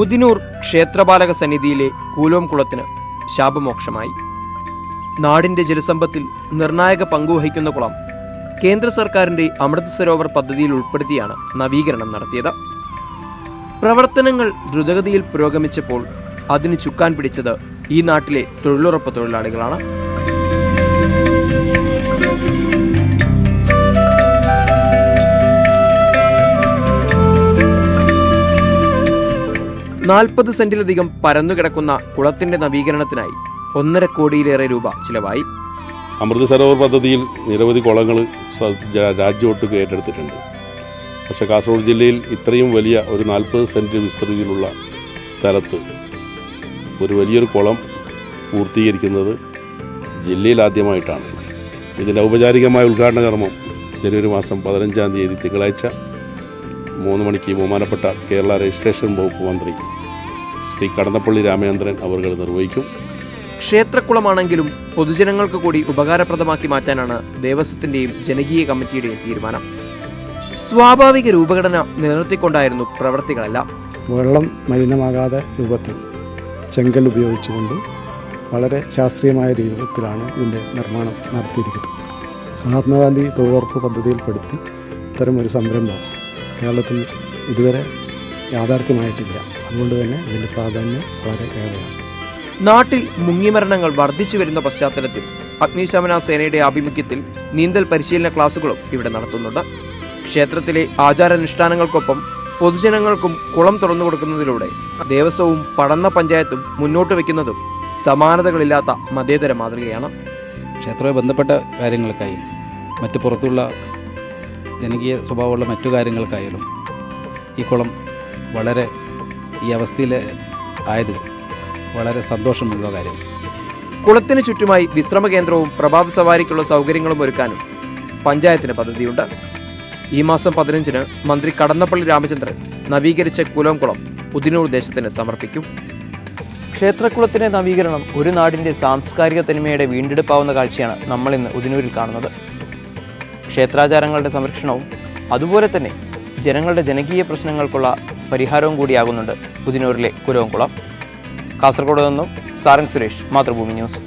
ഉദിനൂർ ക്ഷേത്രപാലക സന്നിധിയിലെ കൂലോം കുളത്തിന് ശാപമോക്ഷമായി. നാടിന്റെ ജലസമ്പത്തിൽ നിർണായക പങ്കുവഹിക്കുന്ന കുളം കേന്ദ്ര സർക്കാരിന്റെ അമൃത് സരോവർ പദ്ധതിയിൽ ഉൾപ്പെടുത്തിയാണ് നവീകരണം നടത്തിയത്. പ്രവർത്തനങ്ങൾ ദ്രുതഗതിയിൽ പുരോഗമിച്ചപ്പോൾ അതിന് ചുക്കാൻ പിടിച്ചത് ഈ നാട്ടിലെ തൊഴിലുറപ്പ് തൊഴിലാളികളാണ്. നാൽപ്പത് സെന്റിലധികം പരന്നുകിടക്കുന്ന കുളത്തിന്റെ നവീകരണത്തിനായി 1.5 കോടിയിലേറെ രൂപ ചിലവായി. അമൃത് സരോവർ പദ്ധതിയിൽ നിരവധി കുളങ്ങൾ രാജ്യമൊട്ടുക്ക് ഏറ്റെടുത്തിട്ടുണ്ട്. പക്ഷേ കാസർഗോഡ് ജില്ലയിൽ ഇത്രയും വലിയ ഒരു 40 സെൻറ്റ് വിസ്തൃതിയിലുള്ള സ്ഥലത്ത് ഒരു വലിയൊരു കുളം പൂർത്തീകരിക്കുന്നത് ജില്ലയിൽ ആദ്യമായിട്ടാണ്. ഇതിൻ്റെ ഔപചാരികമായ ഉദ്ഘാടന കർമ്മം ജനുവരി മാസം 15-ാം തീയതി തിങ്കളാഴ്ച 3 മണിക്ക് ബഹുമാനപ്പെട്ട കേരള രജിസ്ട്രേഷൻ വകുപ്പ് മന്ത്രി ശ്രീ കടന്നപ്പള്ളി രാമചന്ദ്രൻ അവർ നിർവഹിക്കും. ക്ഷേത്രക്കുളമാണെങ്കിലും പൊതുജനങ്ങൾക്ക് കൂടി ഉപകാരപ്രദമാക്കി മാറ്റാനാണ് ദേവസ്വത്തിന്റെയും ജനകീയ കമ്മിറ്റിയുടെയും തീരുമാനം. സ്വാഭാവിക രൂപഘടന നിലനിർത്തിക്കൊണ്ടായിരുന്നു പ്രവൃത്തികളെല്ലാം. വെള്ളം മലിനമാകാതെ രൂപത്തിൽ ചെങ്കൽ ഉപയോഗിച്ചുകൊണ്ട് വളരെ ശാസ്ത്രീയമായ രൂപത്തിലാണ് ഇതിൻ്റെ നിർമ്മാണം നടത്തിയിരിക്കുന്നത്. മഹാത്മാഗാന്ധി തൊഴിലുറപ്പ് പദ്ധതിയിൽപ്പെടുത്തി ഇത്തരമൊരു സംരംഭം കേരളത്തിൽ ഇതുവരെ യാഥാർത്ഥ്യമായിട്ടില്ല. അതുകൊണ്ട് തന്നെ ഇതിൻ്റെ പ്രാധാന്യം വളരെ ഏറെയാണ്. നാട്ടിൽ മുങ്ങിമരണങ്ങൾ വർദ്ധിച്ചു വരുന്ന പശ്ചാത്തലത്തിൽ അഗ്നിശമന സേനയുടെ ആഭിമുഖ്യത്തിൽ നീന്തൽ പരിശീലന ക്ലാസുകളും ഇവിടെ നടത്തുന്നുണ്ട്. ക്ഷേത്രത്തിലെ ആചാരാനുഷ്ഠാനങ്ങൾക്കൊപ്പം പൊതുജനങ്ങൾക്കും കുളം തുറന്നു കൊടുക്കുന്നതിലൂടെ ദേവസ്വവും പടന്ന പഞ്ചായത്തും മുന്നോട്ട് വയ്ക്കുന്നതും സമാനതകളില്ലാത്ത മതേതര മാതൃകയാണ്. ക്ഷേത്രവുമായി ബന്ധപ്പെട്ട കാര്യങ്ങൾക്കായി മറ്റ് പുറത്തുള്ള ജനകീയ സ്വഭാവമുള്ള മറ്റു കാര്യങ്ങൾക്കായാലും ഈ കുളം വളരെ ഈ അവസ്ഥയിൽ ആയത് വളരെ സന്തോഷമുള്ള കാര്യം. കുളത്തിന് ചുറ്റുമായി വിശ്രമ കേന്ദ്രവും പ്രഭാത സവാരിക്കുള്ള സൗകര്യങ്ങളും ഒരുക്കാനും പഞ്ചായത്തിന് പദ്ധതിയുണ്ട്. ഈ മാസം 15-ന് മന്ത്രി കടന്നപ്പള്ളി രാമചന്ദ്രൻ നവീകരിച്ച കൂലോം കുളം ഉദിനൂർ ദേശത്തിന് സമർപ്പിക്കും. ക്ഷേത്രക്കുളത്തിന്റെ നവീകരണം ഒരു നാടിന്റെ സാംസ്കാരിക തനിമയുടെ വീണ്ടെടുപ്പാവുന്ന കാഴ്ചയാണ് നമ്മളിന്ന് ഉദിനൂരിൽ കാണുന്നത്. ക്ഷേത്രാചാരങ്ങളുടെ സംരക്ഷണവും അതുപോലെ തന്നെ ജനങ്ങളുടെ ജനകീയ പ്രശ്നങ്ങൾക്കുള്ള പരിഹാരവും കൂടിയാകുന്നുണ്ട് ഉദിനൂരിലെ കൂലോം കുളം. കാസർഗോഡ് നിന്നും സാരംഗ് സുരേഷ്, മാതൃഭൂമി ന്യൂസ്.